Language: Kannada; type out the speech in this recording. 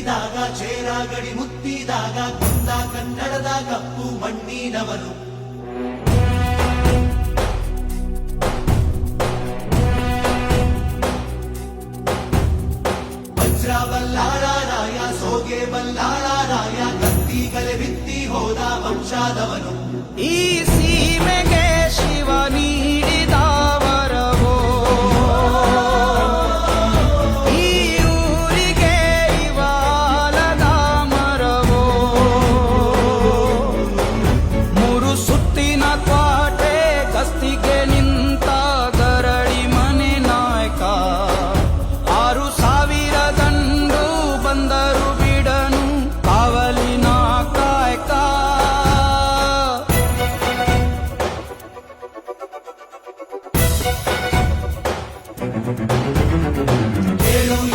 ಮೆಟ್ಟಿದಾಗ ಚೇರ ಗಡಿ ಮುತ್ತಿದಾಗ ಕುಂದ ಕನ್ನಡದ ಕಪ್ಪು ಮಣ್ಣಿನವನು. ವಜ್ರ ಬಲ್ಲಾಳರಾಯ ಸೋಗೆ ಬಲ್ಲಾಳರಾಯ ಕತ್ತಿಗಲೆ ಬಿತ್ತಿ ಹೋದ ವಂಶಾದವನು. ಈ ಸೀಮೆಗೆ ಶಿವನೀ